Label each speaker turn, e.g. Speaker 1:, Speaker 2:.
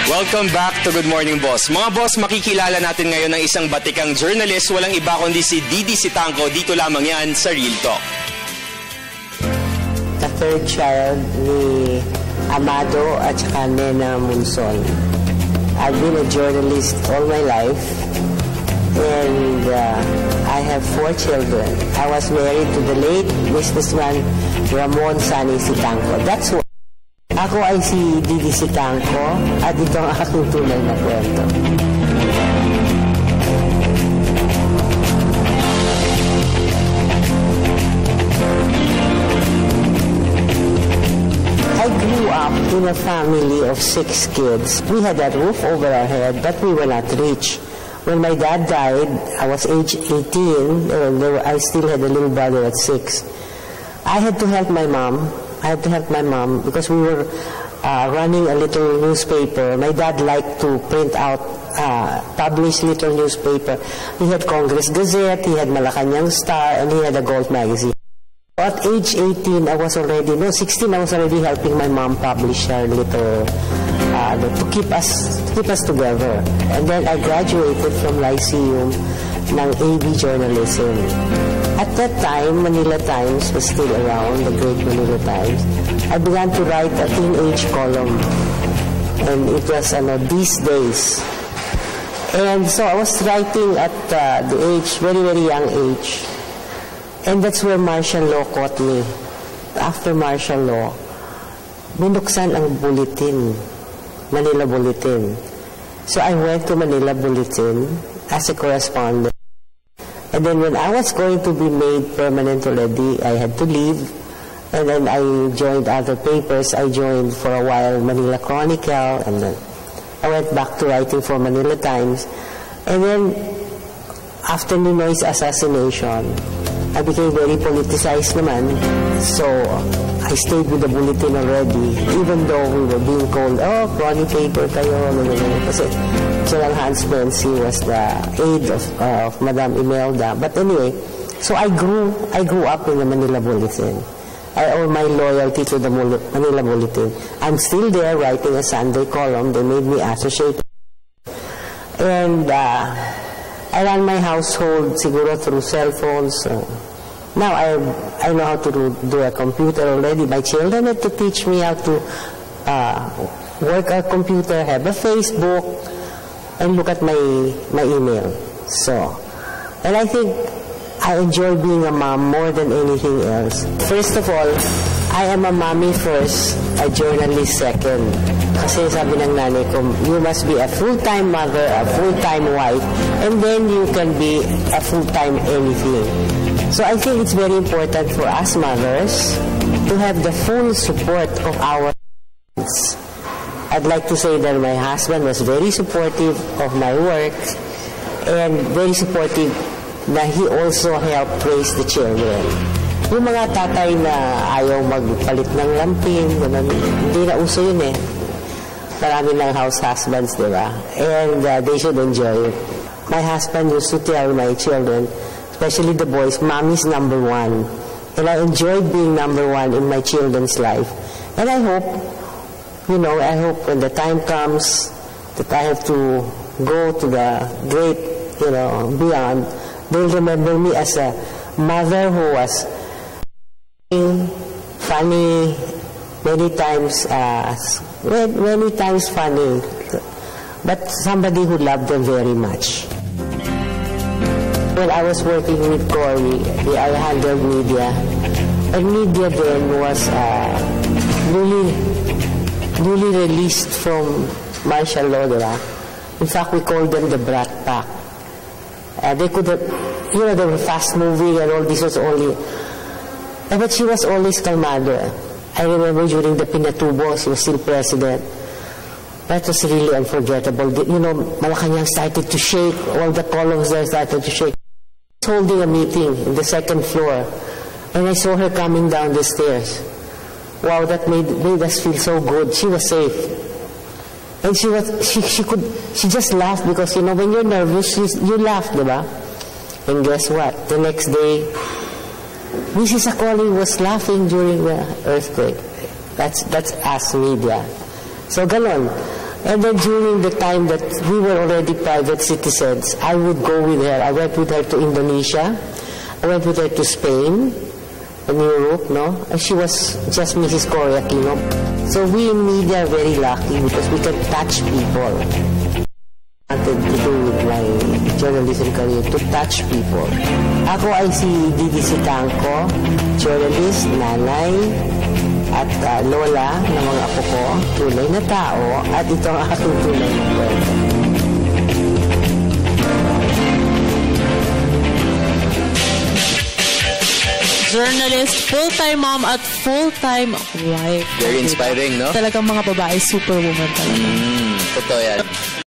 Speaker 1: Welcome back to Good Morning Boss. Mga boss, makikilala natin ngayon ng isang batikang journalist, walang iba kundi si Deedee Siytangco. Dito lamang yan sa Real Talk.
Speaker 2: The third child ni Amado at saka Nena Munson. I've been a journalist all my life and I have 4 children. I was married to the late businessman Ramon Sani Siytangco. That's why ako ay si Deedee Siytangco at ito ang aking tunay na kwento. I grew up in a family of 6 kids. We had a roof over our head, but we were not rich. When my dad died, I was age 18, and I still had a little brother at 6. I had to help my mom. Because we were running a little newspaper. My dad liked to print out, publish little newspaper. He had Congress Gazette, he had Malacanang Star, and he had a Gold magazine. At age 18, 16, I was already helping my mom publish her little, to keep us together. And then I graduated from Lyceum ng AB Journalism. At that time, Manila Times was still around, the great Manila Times. I began to write a teenage column. And it was, These Days. And so I was writing at the age, very, very young age. And that's where martial law caught me. After martial law, binuksan ang bulletin, Manila Bulletin. So I went to Manila Bulletin as a correspondent. And then when I was going to be made permanent already, I had to leave. And then I joined other papers. I joined for a while Manila Chronicle, and then I went back to writing for Manila Times. And then after Ninoy's assassination, I became very politicized naman. So I stayed with the Bulletin already, even though we were being called, oh, chronic paper kayo, kasi General Hans Menzi was the aide of Madam Imelda. But anyway, so I grew up in the Manila Bulletin. I owe my loyalty to the Manila Bulletin. I'm still there writing a Sunday column. They made me associate. And I ran my household siguro through cell phones. Now I know how to do a computer already. My children had to teach me how to work a computer, have a Facebook, and look at my email. So, and I think I enjoy being a mom more than anything else. First of all, I am a mommy first, a journalist second. Kasi sabi ng nanay ko, you must be a full-time mother, a full-time wife, and then you can be a full-time anything. So I think it's very important for us mothers to have the full support of our kids. I'd like to say that my husband was very supportive of my work and very supportive na he also helped raise the children. Yung mga tatay na ayaw magpalit ng lampin, hindi na uso yun eh. Marami ng house husbands, di ba? And they should enjoy it. My husband used to tell my children, especially the boys, mommy's number 1. And I enjoyed being number 1 in my children's life. And I hope, I hope when the time comes that I have to go to the great, beyond, they'll remember me as a mother who was funny, many times funny, but somebody who loved them very much. When I was working with Cory, I handled media, and media then was newly released from martial law, diba? In fact, we called them the Brat Pack. They could have, they were fast moving and all this was only, but she was always calmado. I remember during the Pinatubo, she was still president. That was really unforgettable. Malacanang started to shake, all the columns there started to shake. I was holding a meeting in the 2nd floor, and I saw her coming down the stairs. Wow, that made us feel so good. She was safe. And she just laughed because, when you're nervous, you laugh, diba? And guess what? The next day, Mrs. Acoli was laughing during the earthquake. That's us media. So, ganon. And then during the time that we were already private citizens, I would go with her. I went with her to Indonesia. I went with her to Spain and Europe, no? And she was just Mrs. Korea, you know. So we in media are very lucky because we can touch people. I wanted to do with my journalism career, to touch people. Ako ay si Deedee Siytangco, journalist, nanay, at lola ng mga apo ko, tunay na tao, at ito ang aking tunay na kwento.
Speaker 3: Journalist, full-time mom at full-time wife.
Speaker 1: Very inspiring, no?
Speaker 3: Talagang mga babae, superwoman talaga.
Speaker 1: Totoo yan.